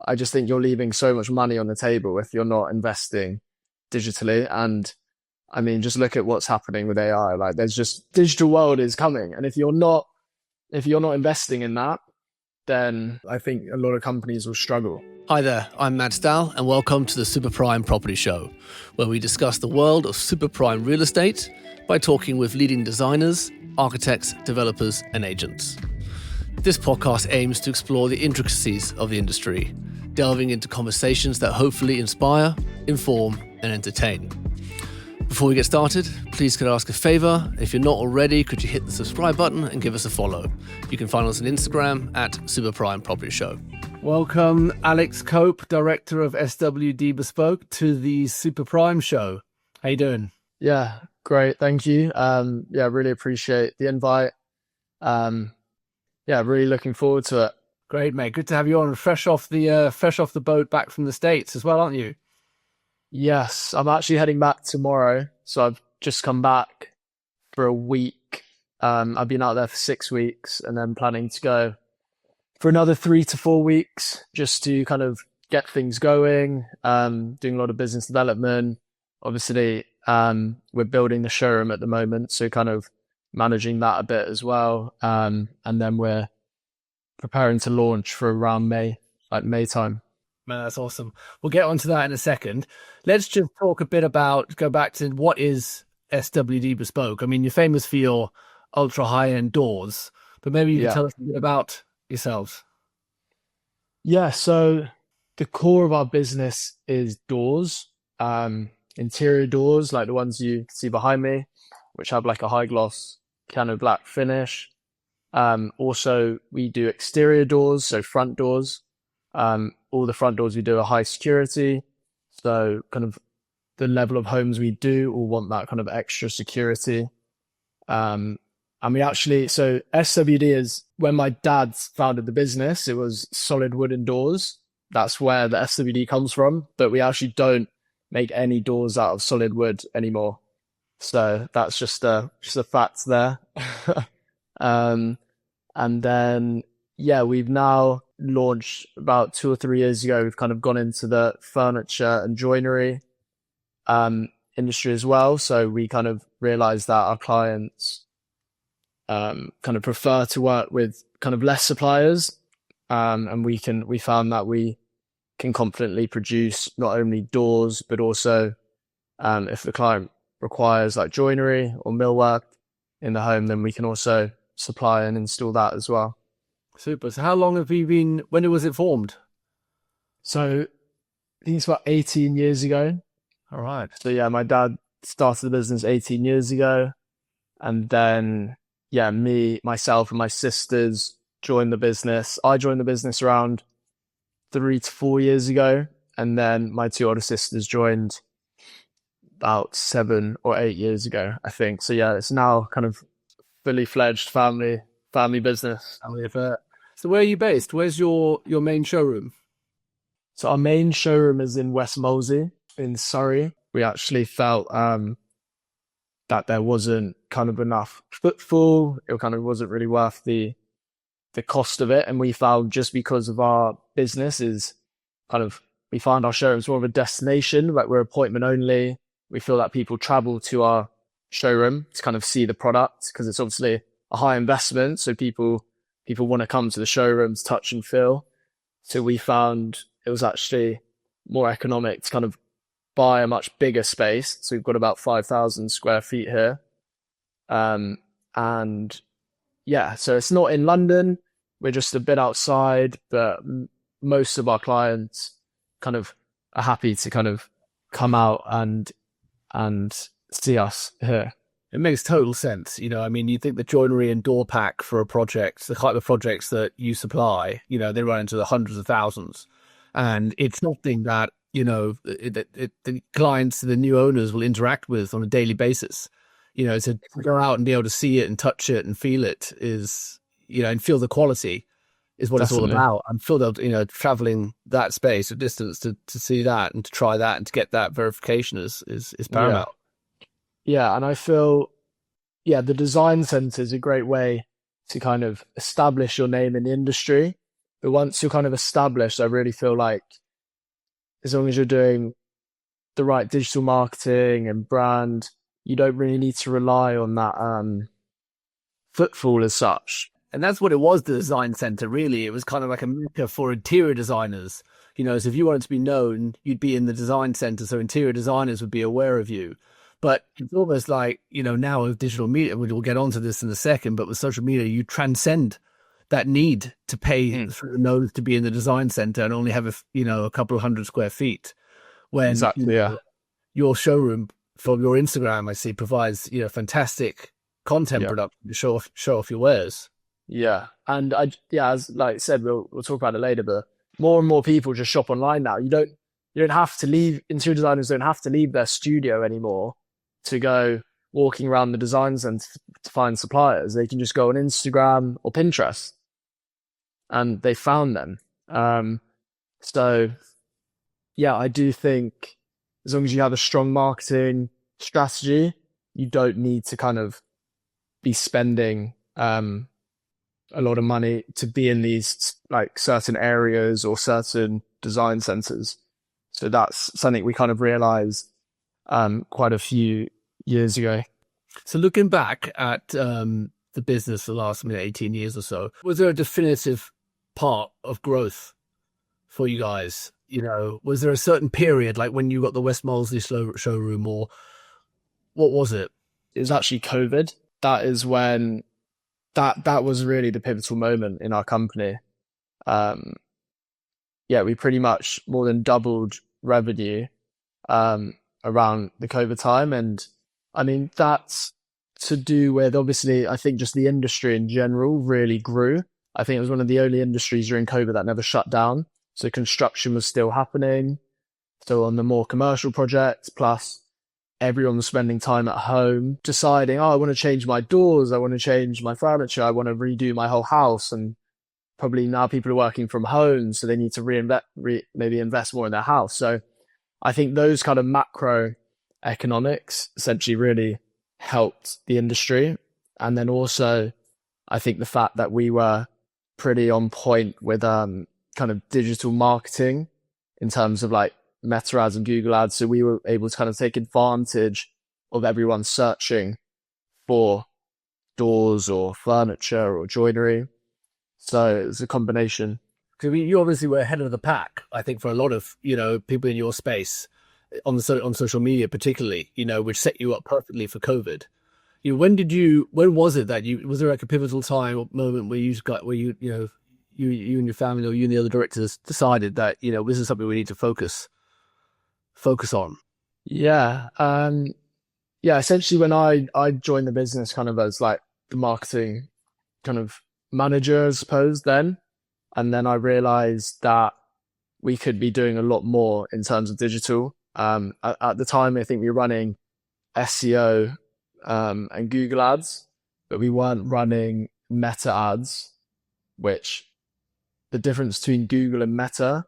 I just think you're leaving so much money on the table if you're not investing digitally. And I mean, just look at what's happening with AI. Like there's just digital world is coming. And if you're not investing in that, then I think a lot of companies will struggle. Hi there, I'm Matt Stahl, and welcome to the Super Prime Property Show, where we discuss the world of super prime real estate by talking with leading designers, architects, developers, and agents. This podcast aims to explore the intricacies of the industry, delving into conversations that hopefully inspire, inform, and entertain. Before we get started, please could I ask a favor? If you're not already, could you hit the subscribe button and give us a follow? You can find us on Instagram at Super Prime Property Show. Welcome, Alex Cope, Director of SWD Bespoke, to the Super Prime Show. How you doing? Yeah, great. Thank you. Really appreciate the invite. Really looking forward to it. Great, mate. Good to have you on. Fresh off the boat back from the States as well, aren't you? Yes, I'm actually heading back tomorrow. So I've just come back for a week. I've been out there for 6 weeks and then planning to go for another 3 to 4 weeks just to kind of get things going, doing a lot of business development. Obviously, we're building the showroom at the moment, so kind of managing that a bit as well. And then we're preparing to launch for around May time. Man, that's awesome. We'll get onto that in a second. Let's just talk a bit about, go back to what is SWD Bespoke. I mean, you're famous for your ultra high-end doors, but maybe you can tell us a bit about yourselves. Yeah, so the core of our business is doors, interior doors, like the ones you can see behind me, which have like a high gloss piano black finish. Also, we do exterior doors, so front doors. All the front doors we do are high security. So kind of the level of homes we do will want that kind of extra security. And we actually, so SWD is, when my dad founded the business, it was solid wooden doors. That's where the SWD comes from, but we actually don't make any doors out of solid wood anymore. So that's just a fact there. And then, we've now launched about 2 or 3 years ago. We've kind of gone into the furniture and joinery industry as well. So we kind of realized that our clients kind of prefer to work with kind of less suppliers. And we found that we can confidently produce not only doors, but also if the client requires like joinery or millwork in the home, then we can also supply and install that as well. Super. So how long have you been, when was it formed? So I think it's about 18 years ago. All right. So yeah, my dad started the business 18 years ago. And then, myself and my sisters joined the business. I joined the business around 3 to 4 years ago. And then my 2 older sisters joined about 7 or 8 years ago, I think. So yeah, it's now kind of fully fledged family business. So where are you based? Where's your main showroom? So our main showroom is in West Molesey in Surrey. We actually felt that there wasn't kind of enough footfall. It kind of wasn't really worth the cost of it. And we found, just because of our business is kind of, we find our showrooms more of a destination, like we're appointment only. We feel that people travel to our showroom to kind of see the product because it's obviously a high investment. So people want to come to the showrooms, touch and feel. So we found it was actually more economic to kind of buy a much bigger space. So we've got about 5,000 square feet here. So it's not in London. We're just a bit outside, but most of our clients kind of are happy to kind of come out and see us here. It makes total sense. I mean, you think the joinery and door pack for a project, the type of projects that you supply, they run into the hundreds of thousands. And it's something that, the clients, the new owners will interact with on a daily basis. To go out and be able to see it and touch it and feel it is, and feel the quality is what Definitely. It's all about. I'm filled traveling that space or distance to see that and to try that and to get that verification is paramount. Yeah, and I feel, the design centre is a great way to kind of establish your name in the industry, But once you're kind of established, I really feel like as long as you're doing the right digital marketing and brand, you don't really need to rely on that footfall as such. And that's what it was, the design center, really. It was kind of like a mecca for interior designers. So if you wanted to be known, you'd be in the design center, so interior designers would be aware of you. But it's almost like, now with digital media, we'll get onto this in a second, but with social media, you transcend that need to pay through the nose to be in the design center and only have a couple of 100 square feet. When Exactly, yeah. your showroom from your Instagram, I see, provides fantastic content production to show off your wares. Yeah, and as like I said, we'll talk about it later, but more and more people just shop online now. You don't have to leave. Interior designers don't have to leave their studio anymore to go walking around the design center to find suppliers. They can just go on Instagram or Pinterest, and they found them. So yeah, I do think as long as you have a strong marketing strategy, you don't need to kind of be spending a lot of money to be in these like certain areas or certain design centers. So that's something we kind of realized quite a few years ago. So looking back at the business the last 18 years or so, was there a definitive part of growth for you guys? Was there a certain period, like when you got the West Molesey showroom, or what was it? It was actually COVID. That is when that was really the pivotal moment in our company. We pretty much more than doubled revenue around the COVID time. And I mean, that's to do with, obviously, I think just the industry in general really grew. I think it was one of the only industries during COVID that never shut down. So construction was still happening. So on the more commercial projects, plus everyone was spending time at home deciding, I want to change my doors, I want to change my furniture, I want to redo my whole house. And probably now people are working from home, so they need to maybe invest more in their house. So I think those kind of macro economics essentially really helped the industry. And then also, I think the fact that we were pretty on point with kind of digital marketing in terms of like Meta ads and Google ads. So we were able to kind of take advantage of everyone searching for doors or furniture or joinery. So it was a combination. Because you obviously were ahead of the pack, I think, for a lot of, people in your space on social media, particularly, which set you up perfectly for COVID. When was it that was there like a pivotal time or moment where you and your family or you and the other directors decided that, this is something we need to focus on? Yeah. Essentially when I joined the business kind of as like the marketing kind of manager, I suppose then. And then I realized that we could be doing a lot more in terms of digital. At the time, I think we were running SEO and Google ads, but we weren't running Meta ads, which the difference between Google and Meta,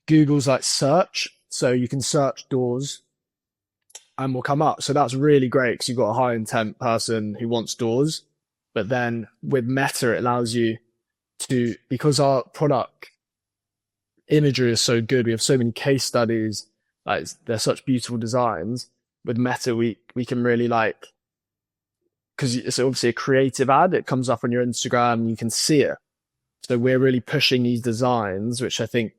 Google's like search. So you can search doors and will come up. So that's really great because you've got a high intent person who wants doors. But then with Meta, it allows you to, because our product imagery is so good, we have so many case studies, like they're such beautiful designs. With Meta, we can really like, because it's obviously a creative ad, it comes up on your Instagram and you can see it. So we're really pushing these designs, which I think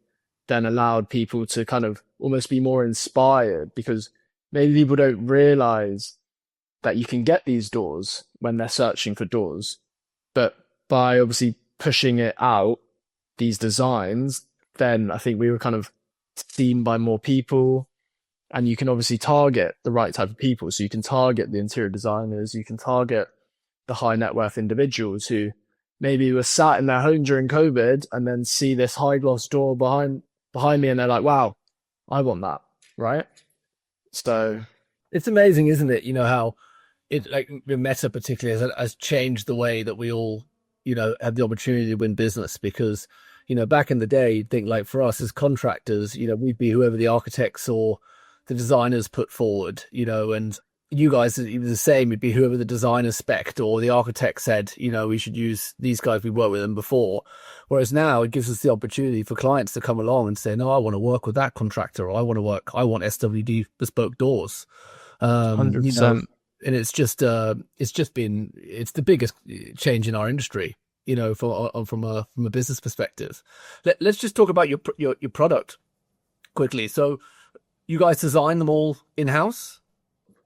then allowed people to kind of almost be more inspired, because maybe people don't realize that you can get these doors when they're searching for doors. But by obviously pushing it out, these designs, then I think we were kind of seen by more people. And you can obviously target the right type of people. So you can target the interior designers, you can target the high net worth individuals who maybe were sat in their home during COVID and then see this high gloss door behind me and they're like, wow, I want that, right? So it's amazing, isn't it? How it, like Meta particularly, has changed the way that we all, have the opportunity to win business. Because, back in the day, you'd think like for us as contractors, we'd be whoever the architects or the designers put forward, and you guys, it was the same. It'd be whoever the designer spec'd or the architect said, we should use these guys. We've worked with them before. Whereas now it gives us the opportunity for clients to come along and say, no, I want to work with that contractor, or I want SWD bespoke doors. Um, you know, 100%. and it's the biggest change in our industry, from a business perspective. Let's just talk about your product quickly. So you guys design them all in-house?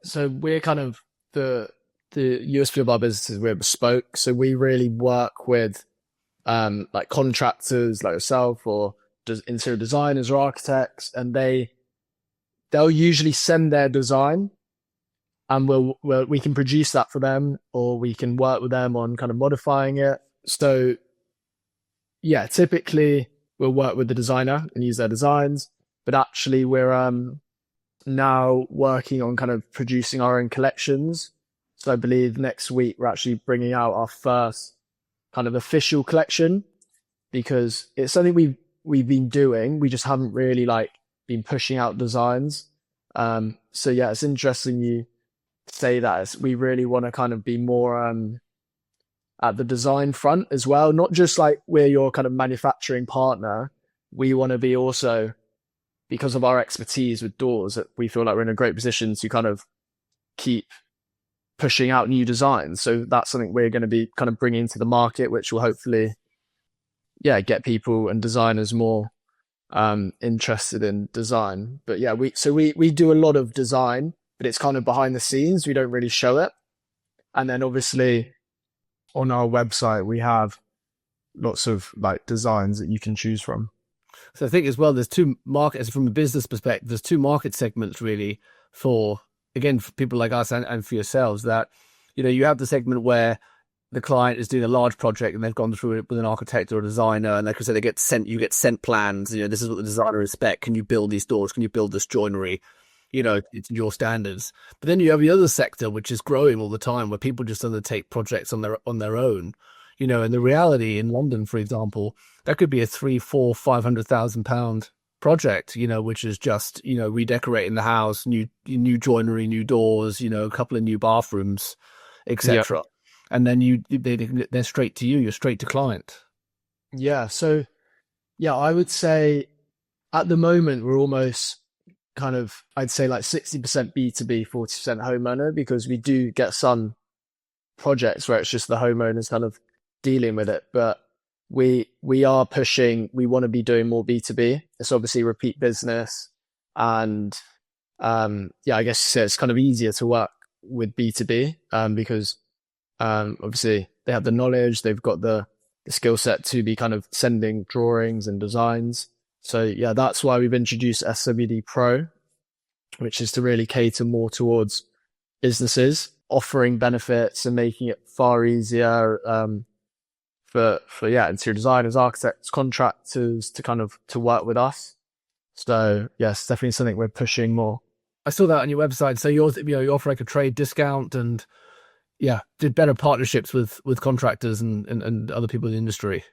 So we're kind of the USP of our business is we're bespoke. So we really work with like contractors like yourself or interior designers or architects, and they'll usually send their design, and we can produce that for them, or we can work with them on kind of modifying it. So yeah, typically we'll work with the designer and use their designs, but actually we're now working on kind of producing our own collections. So I believe next week we're actually bringing out our first kind of official collection, because it's something we've been doing. We just haven't really like been pushing out designs. So yeah, it's interesting you say that. We really want to kind of be more at the design front as well. Not just like we're your kind of manufacturing partner. We want to be also, because of our expertise with doors, that we feel like we're in a great position to kind of keep pushing out new designs. So that's something we're going to be kind of bringing to the market, which will hopefully, yeah, get people and designers more interested in design. But yeah, we do a lot of design, but it's kind of behind the scenes. We don't really show it. And then obviously on our website, we have lots of like designs that you can choose from. So I think as well, there's two markets from a business perspective. There's two market segments really for, again, for people like us and for yourselves, that, you have the segment where the client is doing a large project and they've gone through it with an architect or a designer. And like I said, you get sent plans, this is what the designer is spec. Can you build these doors? Can you build this joinery? It's your standards. But then you have the other sector, which is growing all the time, where people just undertake projects on their own. And the reality in London, for example, that could be a 3, 4, 500,000 pound project, which is just, redecorating the house, new joinery, new doors, a couple of new bathrooms, Yeah. etc. And then they're straight to you. You're straight to client. Yeah. So yeah, I would say at the moment we're almost kind of, I'd say like 60% B2B, 40% homeowner, because we do get some projects where it's just the homeowners kind of dealing with it. But we are pushing, we want to be doing more B2B. It's obviously repeat business. And yeah, I guess it's kind of easier to work with B2B because obviously they have the knowledge, they've got the skill set to be kind of sending drawings and designs. So yeah, that's why we've introduced SWD Pro, which is to really cater more towards businesses, offering benefits and making it far easier for interior designers, architects, contractors to kind of to work with us. So yes, definitely something we're pushing more. I saw that on your website. So you offer like a trade discount and did better partnerships with contractors and other people in the industry.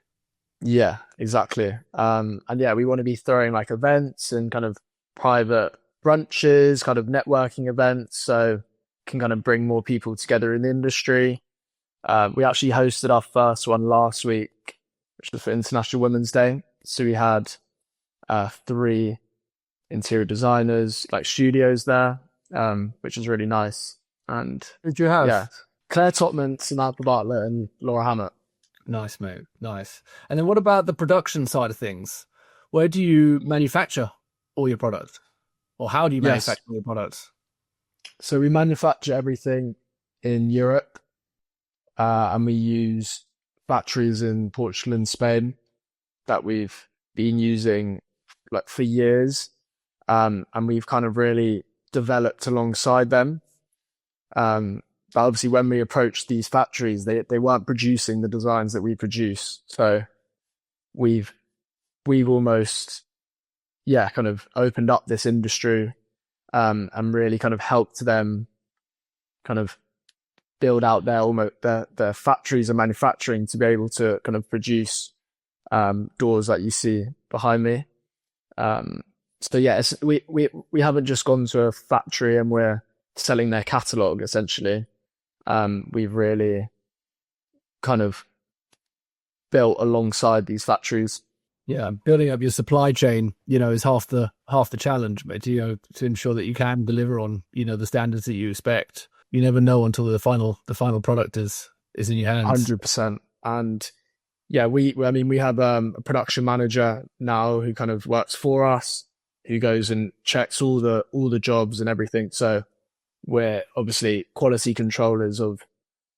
Yeah, exactly. And yeah, we want to be throwing like events and kind of private brunches, kind of networking events, so can kind of bring more people together in the industry. We actually hosted our first one last week, which was for International Women's Day. So we had 3 interior designers, like studios there, which was really nice. And Did you have? yeah, Claire Topman, Samantha Bartlett, and Laura Hammett. Nice, mate. Nice. And then what about the production side of things? Where do you manufacture all your products? Or how do you Yes. manufacture your products? So we manufacture everything in Europe, and we use factories in Portugal and Spain that we've been using like for years, and we've kind of really developed alongside them. But obviously, when we approached these factories, they weren't producing the designs that we produce, so we've almost kind of opened up this industry, and really kind of helped them kind of build out their factories and manufacturing to be able to kind of produce doors that you see behind me. So yeah, we haven't just gone to a factory and we're selling their catalog essentially. We've really kind of built alongside these factories. Yeah, building up your supply chain, is half the challenge, but to ensure that you can deliver on, the standards that you expect. You never know until the final product is in your hands. 100%. And yeah, I mean, we have a production manager now who kind of works for us, who goes and checks all the jobs and everything. So we're obviously quality controllers of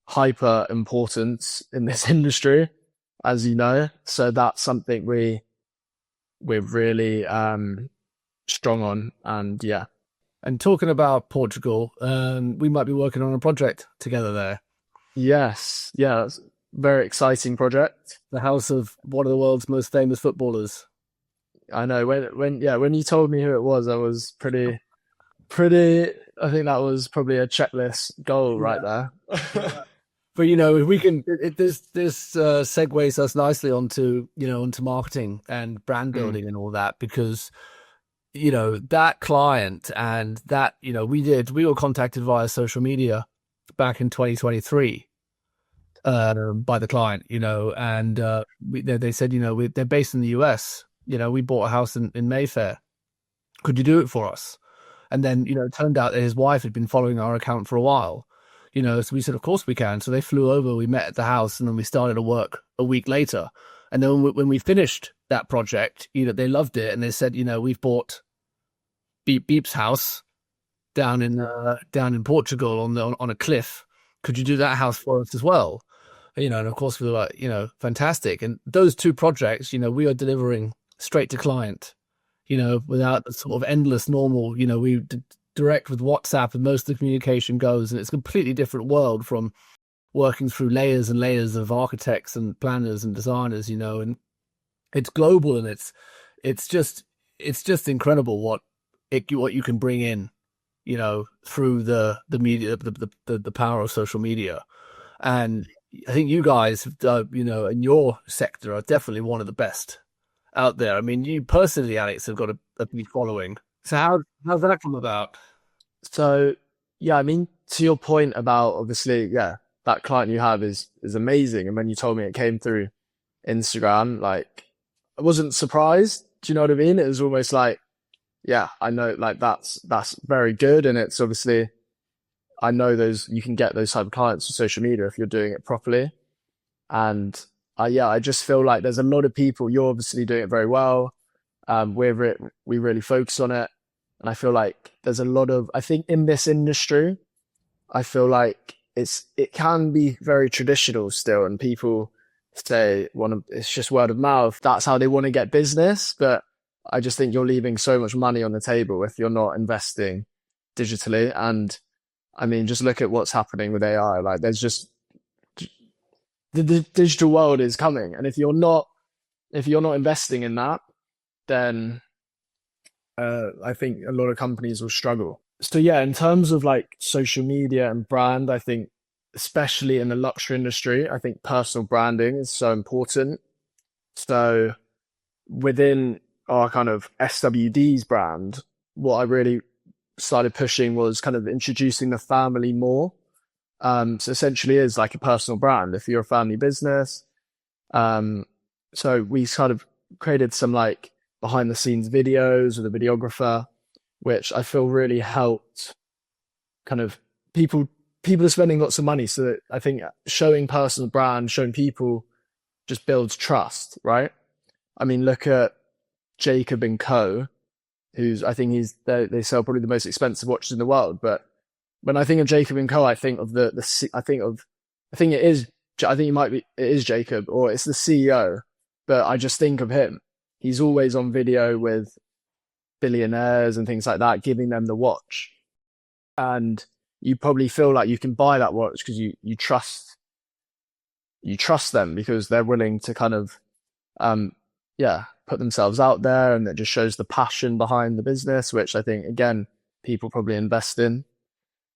hyper importance in this industry, as you know. So that's something we're really strong on. And yeah. And talking about Portugal, we might be working on a project together there. Yes. Yeah. That's a very exciting project. The house of one of the world's most famous footballers. I know when you told me who it was, I was pretty, I think that was probably a checklist goal right there. But if we can, this segues us nicely onto marketing and brand building and all that, because that client and that we were contacted via social media back in 2023 by the client, and they said they're based in the US. We bought a house in Mayfair. Could you do it for us? And then it turned out that his wife had been following our account for a while. So we said, of course we can. So they flew over, we met at the house, and then we started to work a week later. And then when we finished that project, they loved it. And they said, we've bought Beep's house down in Portugal on a cliff. Could you do that house for us as well? And of course we were like, fantastic. And those two projects, we are delivering straight to client, without the sort of endless normal, we direct with WhatsApp and most of the communication goes, and it's a completely different world from working through layers and layers of architects and planners and designers, and it's global, and it's just incredible what you can bring in, through the media, the power of social media. And I think you guys, in your sector are definitely one of the best out there. I mean, you personally, Alex, have got a big following. So how's that come about? So yeah, I mean, to your point about obviously, yeah, that client you have is amazing. And when you told me it came through Instagram, like I wasn't surprised. Do you know what I mean? It was almost like, yeah, I know, like that's very good. And it's obviously, I know you can get those type of clients on social media if you're doing it properly. And I just feel like there's a lot of people. You're obviously doing it very well. We really focus on it. And I feel like there's a lot of, I think in this industry, I feel like it can be very traditional still. And people say, it's just word of mouth. That's how they want to get business. But I just think you're leaving so much money on the table if you're not investing digitally. And I mean, just look at what's happening with AI. Like there's just, the digital world is coming. And if you're not investing in that, then I think a lot of companies will struggle. So yeah, in terms of like social media and brand, I think especially in the luxury industry, I think personal branding is so important. So within our kind of SWD's brand, what I really started pushing was kind of introducing the family more. So essentially is like a personal brand if you're a family business. So we kind of created some like behind the scenes videos with a videographer, which I feel really helped kind of people are spending lots of money. So that I think showing personal brand, showing people just builds trust, right? I mean, look at Jacob and Co, who's, I think they sell probably the most expensive watches in the world. But when I think of Jacob and Co, I think of it is Jacob, or it's the CEO, but I just think of him. He's always on video with billionaires and things like that, giving them the watch. And you probably feel like you can buy that watch because you trust them because they're willing to kind of, put themselves out there, and it just shows the passion behind the business, which I think, again, people probably invest in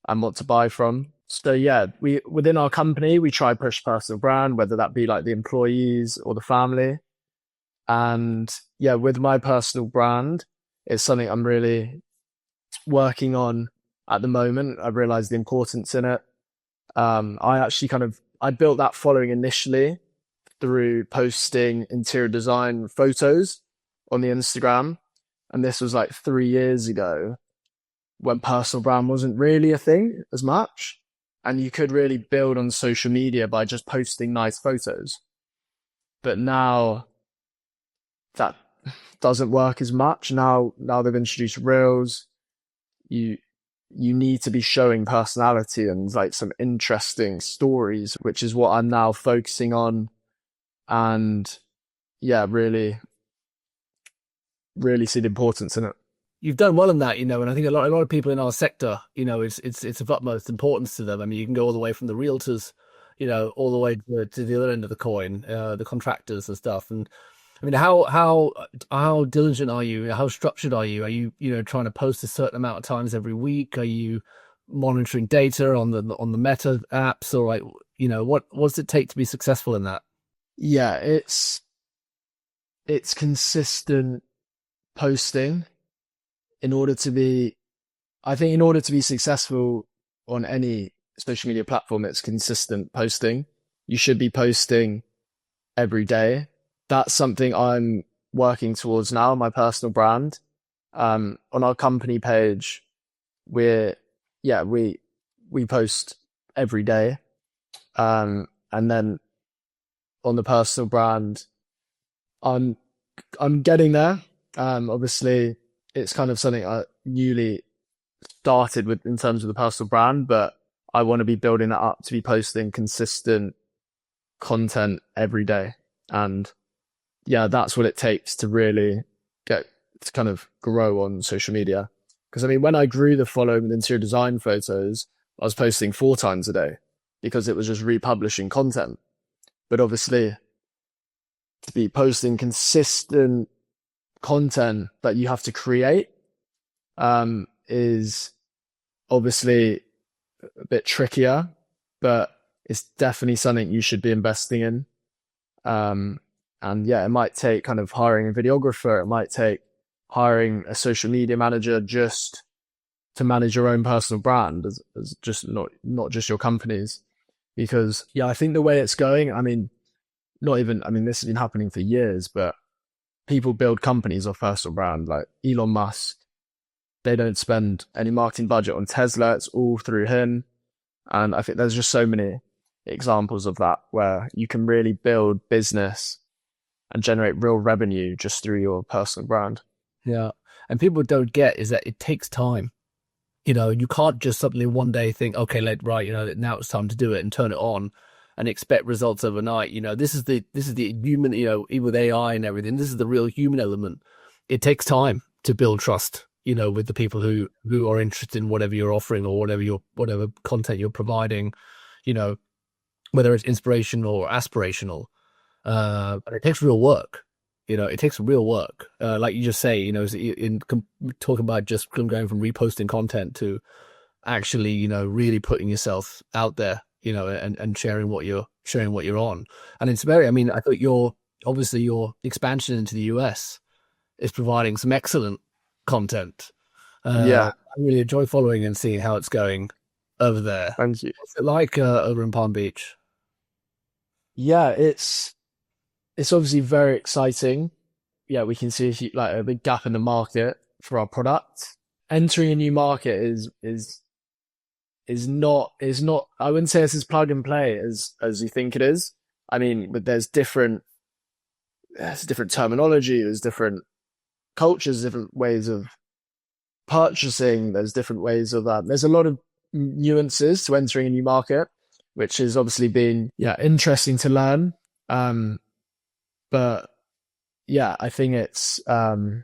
and want to buy from. So yeah, within our company, we try push personal brand, whether that be like the employees or the family. And yeah, with my personal brand, it's something I'm really working on at the moment. I realized the importance in it. I actually I built that following initially through posting interior design photos on the Instagram. And this was like 3 years ago when personal brand wasn't really a thing as much. And you could really build on social media by just posting nice photos. But now that doesn't work as much. Now they've introduced reels. You you need to be showing personality and like some interesting stories, which is what I'm now focusing on. And yeah, really see the importance in it. You've done well in that, you know, and I think a lot of people in our sector, you know, it's of utmost importance to them. I mean, you can go all the way from the realtors, you know, all the way to the other end of the coin, the contractors and stuff. And I mean, how diligent are you? How structured are you? Are you know, trying to post a certain amount of times every week? Are you monitoring data on the Meta apps, or like, you know, what does it take to be successful in that? Yeah, it's consistent posting in order to be, I think in order to be successful on any social media platform, it's consistent posting. You should be posting every day. That's something I'm working towards now, my personal brand. On our company page, we're, yeah, we post every day. And then on the personal brand, I'm, I'm getting there. Obviously it's kind of something I newly started with in terms of the personal brand, but I want to be building that up to be posting consistent content every day. And yeah, that's what it takes to really get to kind of grow on social media. Because I mean, when I grew the following with interior design photos, I was posting 4 times a day because it was just republishing content. But obviously, to be posting consistent content that you have to create is obviously a bit trickier, but it's definitely something you should be investing in. And yeah, it might take kind of hiring a videographer. It might take hiring a social media manager just to manage your own personal brand as just not just your company's. Because yeah, I think the way it's going, I mean, not even, I mean, this has been happening for years, but people build companies off personal brand. Like Elon Musk, they don't spend any marketing budget on Tesla. It's all through him. And I think there's just so many examples of that where you can really build business and generate real revenue just through your personal brand. Yeah. And people don't get is that it takes time. You know, you can't just suddenly one day think, okay, right, you know, now it's time to do it and turn it on and expect results overnight. You know, this is the human, you know, even with AI and everything, this is the real human element. It takes time to build trust, you know, with the people who are interested in whatever you're offering or whatever content you're providing, you know, whether it's inspirational or aspirational. But it takes real work. You know, it takes real work. Like you just say, you know, talking about just going from reposting content to actually, you know, really putting yourself out there, you know, and sharing what you're on. And it's very, I mean, I thought your expansion into the US is providing some excellent content. Yeah, I really enjoy following and seeing how it's going over there. thank you. What's it like over in Palm Beach? Yeah, it's obviously very exciting. Yeah, we can see like a big gap in the market for our product. Entering a new market is not I wouldn't say it's as plug and play as you think it is. I mean, but there's different terminology, there's different cultures, different ways of purchasing, there's different ways of there's a lot of nuances to entering a new market, which has obviously been interesting to learn. But yeah, I think it's good.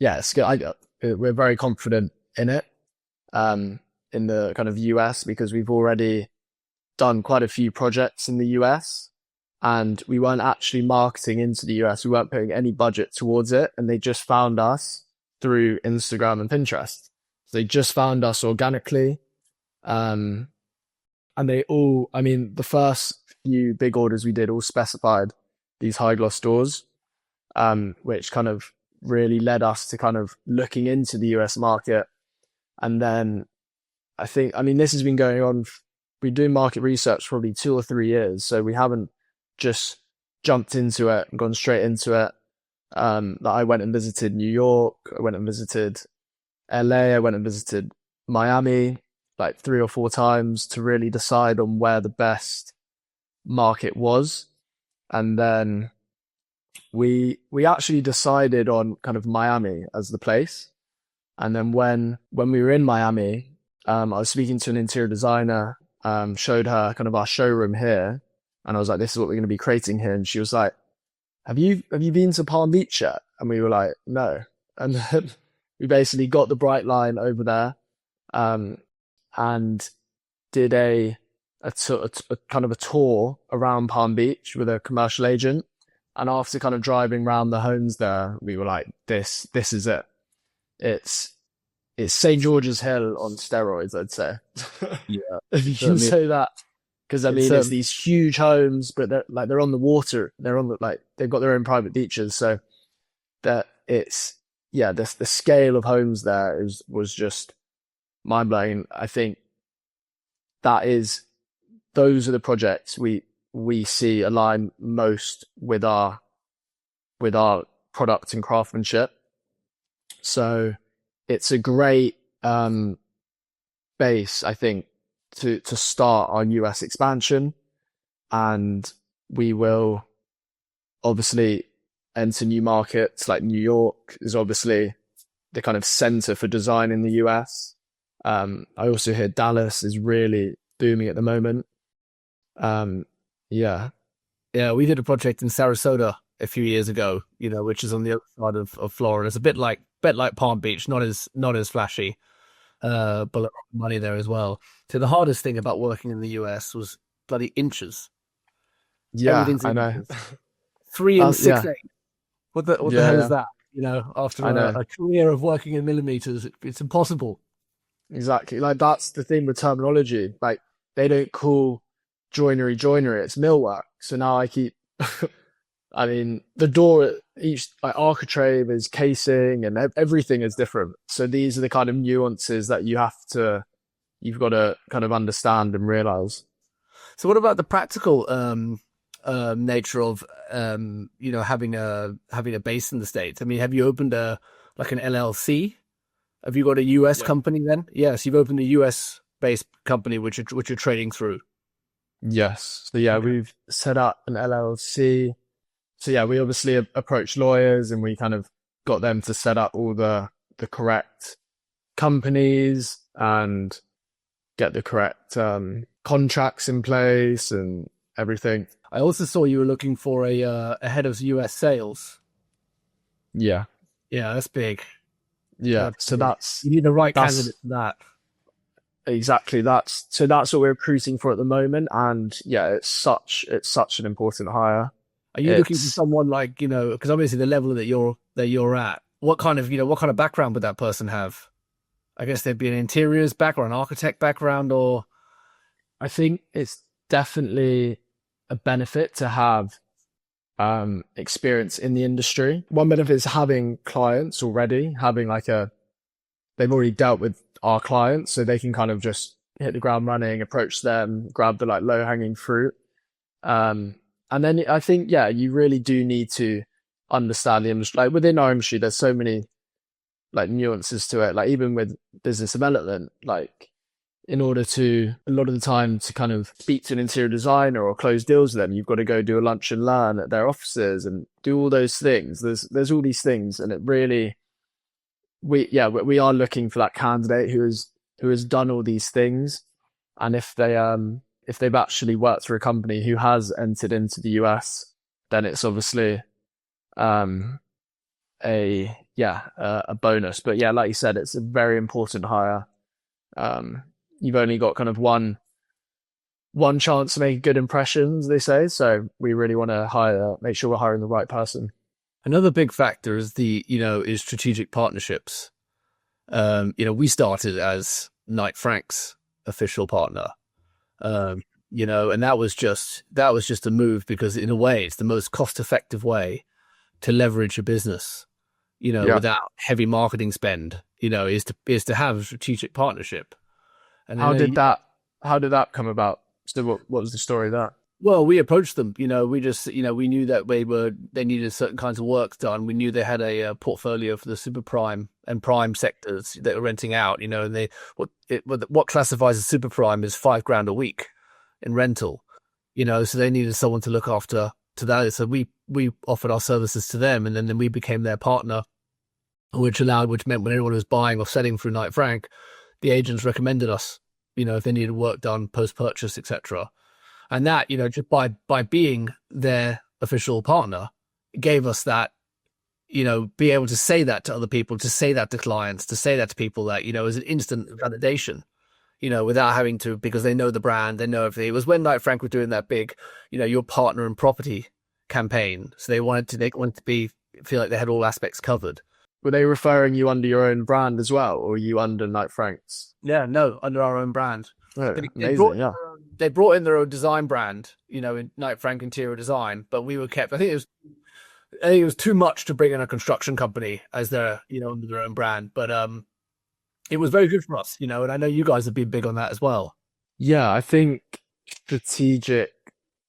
We're very confident in it, in the kind of US, because we've already done quite a few projects in the US and we weren't actually marketing into the US. We weren't putting any budget towards it, and they just found us through Instagram and Pinterest. So they just found us organically. And I mean, the first few big orders we did all specified these high gloss doors, which kind of really led us to kind of looking into the US market. And then I mean, this has been going on. We've been doing market research for probably 2 or 3 years. So we haven't just jumped into it and gone straight into it. Like I went and visited New York. I went and visited LA. I went and visited Miami like 3 or 4 times to really decide on where the best market was. And then we actually decided on kind of Miami as the place. And then when we were in Miami, I was speaking to an interior designer, showed her kind of our showroom here, and I was like, "This is what we're going to be creating here." And she was like, "Have you been to Palm Beach yet?" And we were like, "No." And then we basically got the Bright Line over there, um, and did a kind of a tour around Palm Beach with a commercial agent. And after kind of driving around the homes there, we were like, "This is it. It's it's St. George's Hill on steroids, I'd say." Yeah, If you can certainly. say that. Because I It's mean, it's these huge homes, but they're on the water. They're on the like they've got their own private beaches, so that it's yeah. The scale of homes there was just mind blowing. I think that is those are the projects we see align most with our product and craftsmanship. So it's a great base, I think, to start our US expansion, and we will obviously enter new markets. Like New York is obviously the kind of center for design in the US. I also hear Dallas is really booming at the moment. Um, yeah, Yeah, we did a project in Sarasota a few years ago, which is on the other side of Florida. It's a bit like Palm Beach, not as flashy, but a lot of money there as well. So the hardest thing about working in the US was bloody inches. yeah, Everything's I know. inches. 3 and 6 Yeah, 8. What the yeah, hell is yeah, that? After I know. a career of working in millimeters, it's impossible. Exactly. Like that's the thing with terminology. Like they don't call joinery, it's millwork. So now I keep I mean, the door each like architrave is casing and everything is different. So these are the kind of nuances that you've got to kind of understand and realize. So what about the practical nature of having a base in the States? I mean, have you opened a like an LLC? Have you got a US Yeah. company then? Yes, you've opened a US based company which you're trading through. Yes. So yeah, Okay. we've set up an LLC. So yeah, we obviously approached lawyers and we kind of got them to set up all the correct companies and get the correct contracts in place and everything. I also saw you were looking for a head of US sales. Yeah, Yeah, that's big. yeah. That's So big. You need the right that's candidate for that. exactly that's what we're recruiting for at the moment. And yeah, it's such an important hire. Are you looking for It's someone like, because obviously the level that you're at, what kind of background would that person have? I guess there'd be an interiors background, an architect background, or I think it's definitely a benefit to have experience in the industry. One benefit is having clients already, having like a they've already dealt with our clients, so they can kind of just hit the ground running, approach them, grab the like low hanging fruit. Um, and then I think, yeah, you really do need to understand the industry. Like within our industry, there's so many like nuances to it. Like even with business development, like in order to a lot of the time to kind of speak to an interior designer or close deals with them, you've got to go do a lunch and learn at their offices and do all those things. There's all these things, and it really we are looking for that candidate who has done all these things, and if they've actually worked for a company who has entered into the US, then it's obviously um a bonus. But yeah, like you said, it's a very important hire. Um, you've only got kind of one chance to make good impressions, they say. So we really want to make sure we're hiring the right person. another big factor is strategic partnerships. We started as Knight Frank's official partner. And that was just a move because in a way it's the most cost effective way to leverage a business. Yeah. without heavy marketing spend, is to have a strategic partnership. And I How know, did that how did that come about? So what was the story there? well, we approached them, we just, we knew that they needed certain kinds of work done. We knew they had a portfolio for the super prime and prime sectors that were renting out, and what classifies as super prime is $5,000 a week in rental, so they needed someone to look after to that. So we offered our services to them, and then we became their partner, which meant when anyone was buying or selling through Knight Frank, the agents recommended us, if they needed work done post purchase, etc. And that, just by being their official partner, gave us that, be able to say that to other people, to say that to clients, to say that to people, that, as an instant validation, without having to, because they know the brand, they know everything. It was when Knight Frank were doing that big, your partner in property campaign. So they wanted to feel like they had all aspects covered. Were they referring you under your own brand as well, or were you under Knight Frank's? Yeah, no, under our own brand. Oh, They amazing, yeah. brought in their own design brand, in Knight Frank Interior Design, but we were kept. I think it was too much to bring in a construction company as their, under their own brand. But it was very good for us, and I know you guys have been big on that as well. Yeah, I think strategic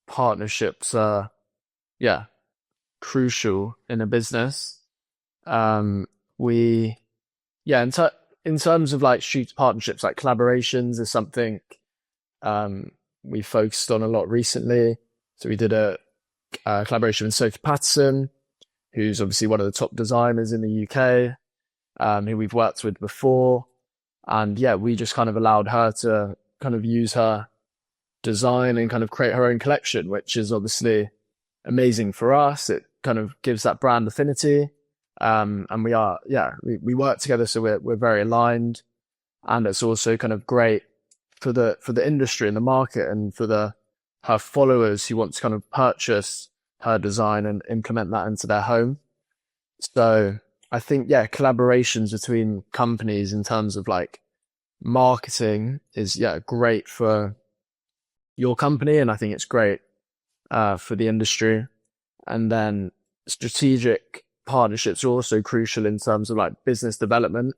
partnerships are, yeah, crucial in a business. We, yeah, in terms of like shoot partnerships, like collaborations is something we focused on a lot recently. So we did a collaboration with Sophie Patterson, who's obviously one of the top designers in the UK, who we've worked with before. And yeah, we just kind of allowed her to kind of use her design and kind of create her own collection, which is obviously amazing for us. It kind of gives that brand affinity. And we work together, so we're very aligned. And it's also kind of great for the industry and the market, and for her followers who want to kind of purchase her design and implement that into their home. So I think, yeah, collaborations between companies in terms of like marketing is, yeah, great for your company. And I think it's great for the industry. And then strategic partnerships are also crucial in terms of like business development.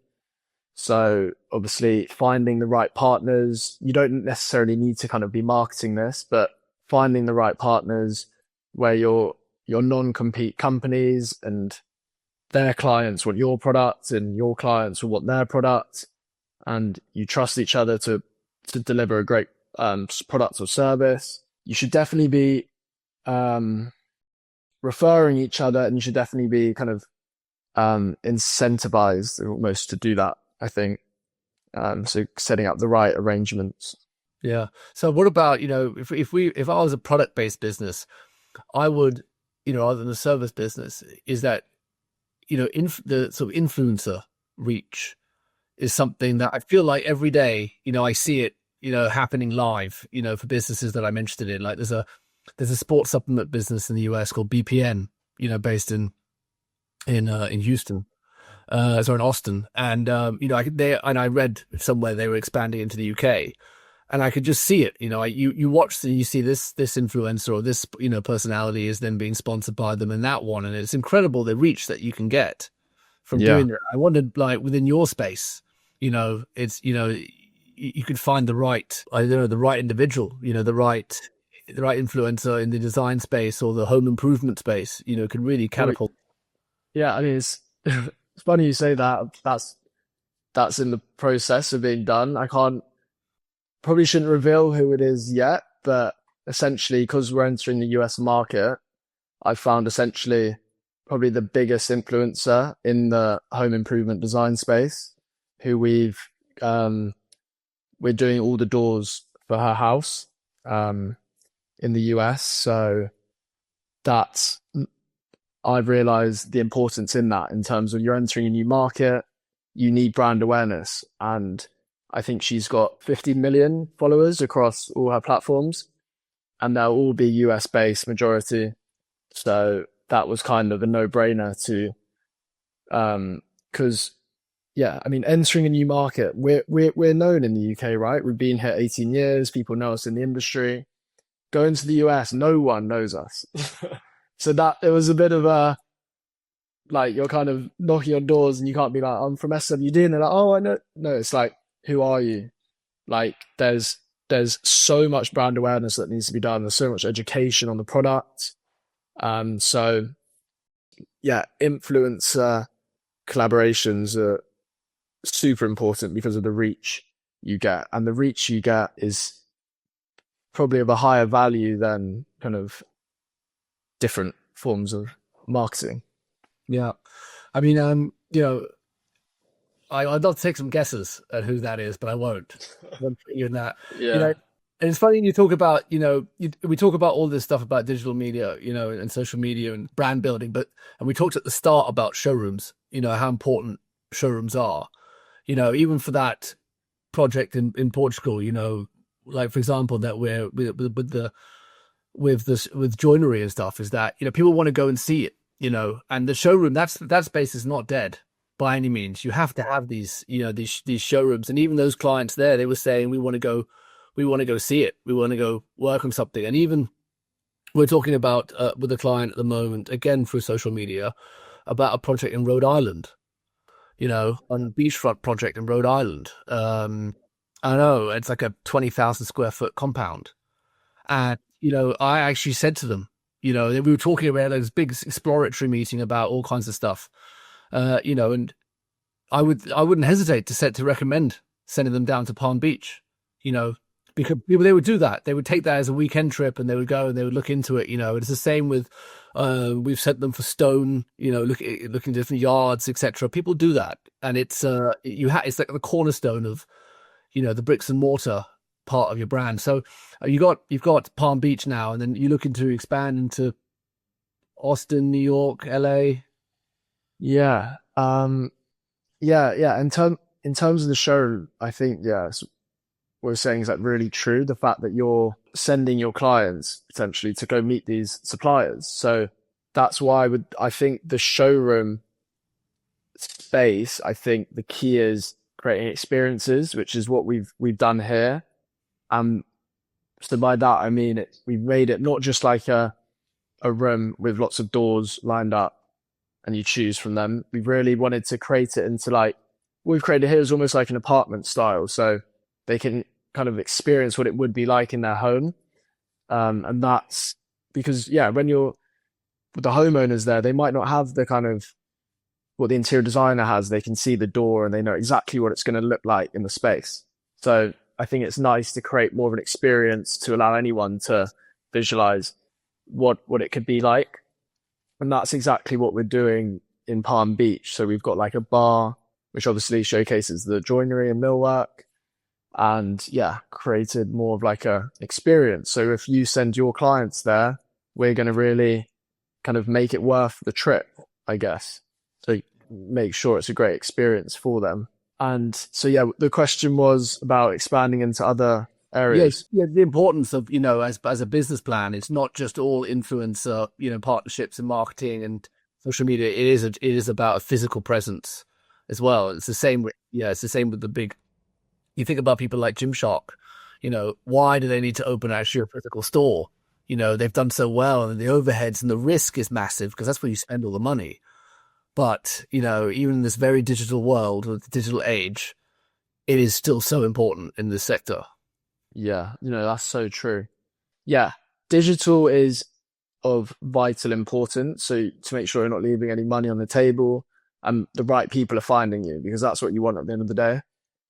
So obviously finding the right partners, you don't necessarily need to kind of be marketing this, but finding the right partners where your non-compete companies and their clients want your product and your clients will want their product, and you trust each other to deliver a great product or service. You should definitely be referring each other, and you should definitely be kind of incentivized almost to do that, I think. So setting up the right arrangements. Yeah. So what about, if I was a product-based business, I would, other than a service business, is that, the sort of influencer reach is something that I feel like every day, I see it, happening live, for businesses that I'm interested in. Like there's a sports supplement business in the US called BPN, based in Houston, in Austin. And, I read somewhere they were expanding into the UK, and I could just see it. You watch and you see this influencer or this, personality is then being sponsored by them in that one. And it's incredible the reach that you can get from doing that. I wondered, like, within your space, it's, you could find the right, the right individual, the right influencer in the design space or the home improvement space, could really catapult. Yeah, I mean, it's it's funny you say that. That's in the process of being done. Probably shouldn't reveal who it is yet, but essentially, because we're entering the US market, I found essentially probably the biggest influencer in the home improvement design space, who we're doing all the doors for her house in the US. So that's, I've realized the importance in that, in terms of you're entering a new market, you need brand awareness. And I think she's got 50 million followers across all her platforms, and they'll all be US based majority. So that was kind of a no brainer to, because yeah, I mean, entering a new market, we're known in the UK, right? We've been here 18 years. People know us in the industry. Going to the US, no one knows us. So that it was a bit of a, like you're kind of knocking on doors and you can't be like, I'm from SWD, and they're like, oh, I know. No, it's like, who are you? Like there's so much brand awareness that needs to be done. There's so much education on the product. So yeah, influencer collaborations are super important because of the reach you get, and the reach you get is probably of a higher value than kind of different forms of marketing. Yeah. I mean, I'd love to take some guesses at who that is, but I won't. I won't put you in that. Yeah. And it's funny you talk about, we talk about all this stuff about digital media, and social media and brand building, and we talked at the start about showrooms, how important showrooms are, even for that project in Portugal, like for example, that we're with joinery and stuff, is that, people want to go and see it, and the showroom, that space is not dead by any means. You have to have these, these showrooms, and even those clients there, they were saying, we want to go see it. We want to go work on something. And even we're talking about with a client at the moment, again through social media, about a project in Rhode Island, on a beachfront project in Rhode Island. I know it's like a 20,000 square foot compound. And, I actually said to them, we were talking about this big exploratory meeting about all kinds of stuff, and I wouldn't hesitate to recommend sending them down to Palm Beach, because they would do that. They would take that as a weekend trip, and they would go and they would look into it. It's the same with we've sent them for stone. Looking at different yards, etc. People do that, and it's it's like the cornerstone of the bricks and mortar part of your brand. So you've got Palm Beach now, and then you're looking to expand into Austin, New York, LA. Yeah. Yeah. In terms of the show, I think, yeah, what we're saying is like really true. The fact that you're sending your clients potentially to go meet these suppliers. So that's why I think the showroom space, I think the key is creating experiences, which is what we've done here. So by that, I mean, we've made it not just like a room with lots of doors lined up and you choose from them. We really wanted to create it into like, what we've created here is almost like an apartment style. So they can kind of experience what it would be like in their home. And that's because, yeah, when you're with the homeowners there, they might not have the kind of what the interior designer has. They can see the door and they know exactly what it's going to look like in the space. So I think it's nice to create more of an experience to allow anyone to visualize what it could be like. And that's exactly what we're doing in Palm Beach. So we've got like a bar, which obviously showcases the joinery and millwork, and yeah, created more of like a experience. So if you send your clients there, we're going to really kind of make it worth the trip, I guess. So make sure it's a great experience for them. And so, yeah, the question was about expanding into other areas. Yeah, the importance of, as a business plan, it's not just all influencer, partnerships and marketing and social media. It is about a physical presence as well. It's the same. It's the same with the big. You think about people like Gymshark. Why do they need to open actually a physical store? They've done so well, and the overheads and the risk is massive because that's where you spend all the money. But even in this very digital world, with the digital age, it is still so important in this sector. Yeah, that's so true. Yeah, digital is of vital importance. So to make sure you're not leaving any money on the table and the right people are finding you, because that's what you want at the end of the day.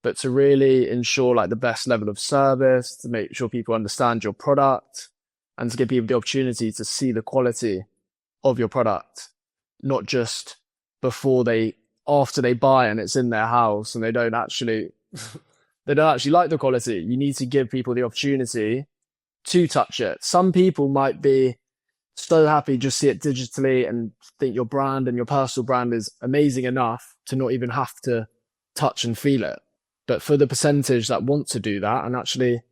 But to really ensure like the best level of service, to make sure people understand your product, and to give people the opportunity to see the quality of your product, not just after they buy and it's in their house and they don't actually like the quality. You need to give people the opportunity to touch it. Some people might be so happy just see it digitally and think your brand and your personal brand is amazing enough to not even have to touch and feel it. But for the percentage that want to do that, and actually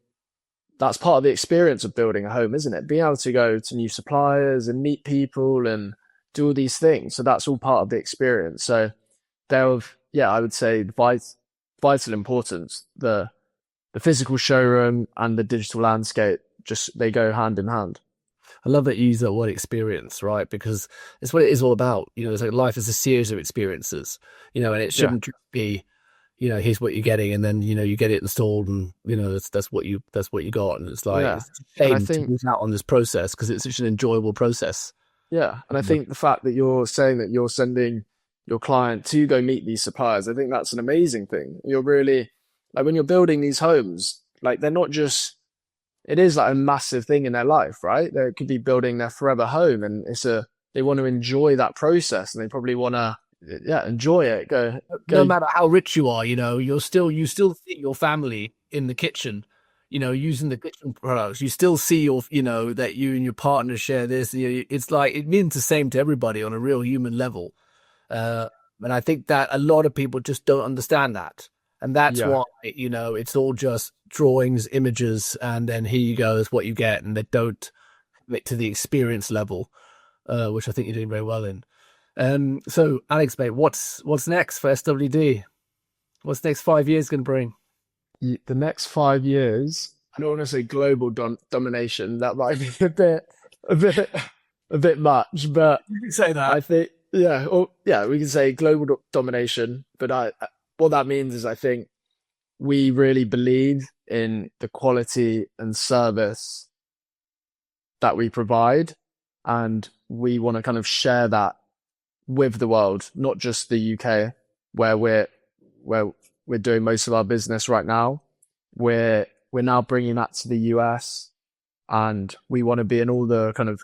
that's part of the experience of building a home, isn't it? Being able to go to new suppliers and meet people and do all these things. So that's all part of the experience. So I would say vital importance, the physical showroom and the digital landscape, just they go hand in hand. I love that you use that word experience, right? Because it's what it is all about. It's like life is a series of experiences, and it Yeah. shouldn't just be, here's what you're getting, and then you get it installed, and that's what you got, and it's like Yeah. it's a And I shame to think, lose out on this process because it's such an enjoyable process. yeah. And I Mhm. think the fact that you're saying that you're sending your client to go meet these suppliers, I think that's an amazing thing. You're really, like, when you're building these homes, like, they're not just, it is like a massive thing in their life, right? They could be building their forever home, and they want to enjoy that process, and they probably want to, yeah, enjoy it. No Go, matter how rich you are, you still see your family in the kitchen, using the kitchen products. You still see that you and your partner share this. It's like it means the same to everybody on a real human level. Uh, and I think that a lot of people just don't understand that. And that's yeah, why, it's all just drawings, images, and then here you go is what you get. And they don't commit to the experience level, which I think you're doing very well in. So Alex, mate, what's next for SWD? What's the next 5 years going to bring? the next 5 years, I don't want to say global domination. That might be a bit, a bit much, but You can say that. I think, yeah, or yeah, we can say global domination. But what that means is, I think we really believe in the quality and service that we provide, and we want to kind of share that with the world, not just the UK, where we're doing most of our business right now. We're now bringing that to the US, and we want to be in all the kind of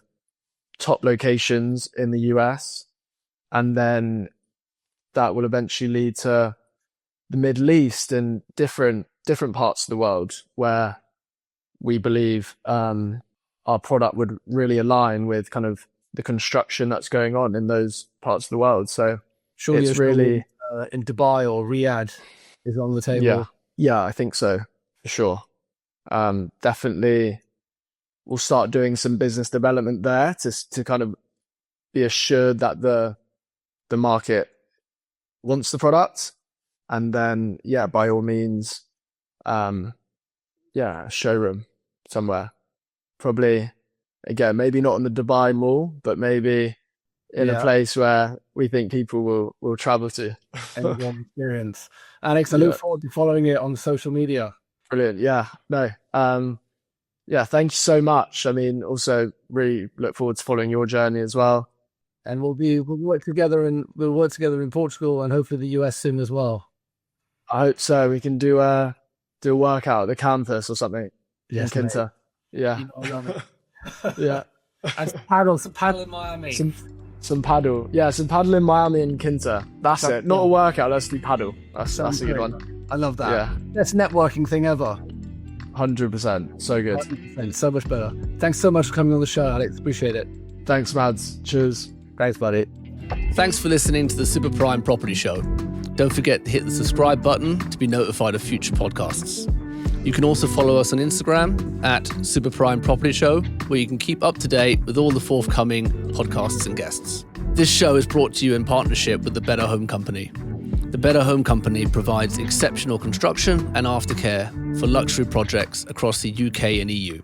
top locations in the US, and then that will eventually lead to the Middle East and different parts of the world where we believe our product would really align with kind of the construction that's going on in those parts of the world. So Surely it's really, in Dubai or Riyadh is on the yeah, table. yeah, I think so, for sure. Definitely, we'll start doing some business development there to kind of be assured that the market wants the product, and then, yeah, by all means, yeah, a showroom somewhere. Probably, again, maybe not in the Dubai Mall, but maybe in a Yeah, place where we think people will travel to. and warm experience. Alex, I look Yeah, forward to following it on social media. brilliant. Yeah, no, yeah, thank you so much. I mean, also really look forward to following your journey as well. And we'll work together in Portugal and hopefully the US soon as well. I hope so. We can do a workout at the campus or something in Yes, mate. Kinta. Yeah, I love it. yeah. And some paddle in Miami. Some paddle. Yeah, some paddle in Miami and Kinta. That's it. Not a workout. Let's do paddle. That's a good one. I love that. Yeah, Best networking thing ever. 100%. So good. 100%. So much better. Thanks so much for coming on the show, Alex. Appreciate it. Thanks, Mads. Cheers. Thanks, buddy. Thanks for listening to the Super Prime Property Show. Don't forget to hit the subscribe button to be notified of future podcasts. You can also follow us on Instagram at Super Prime Property Show, where you can keep up to date with all the forthcoming podcasts and guests. This show is brought to you in partnership with the Better Home Company. The Better Home Company provides exceptional construction and aftercare for luxury projects across the UK and EU.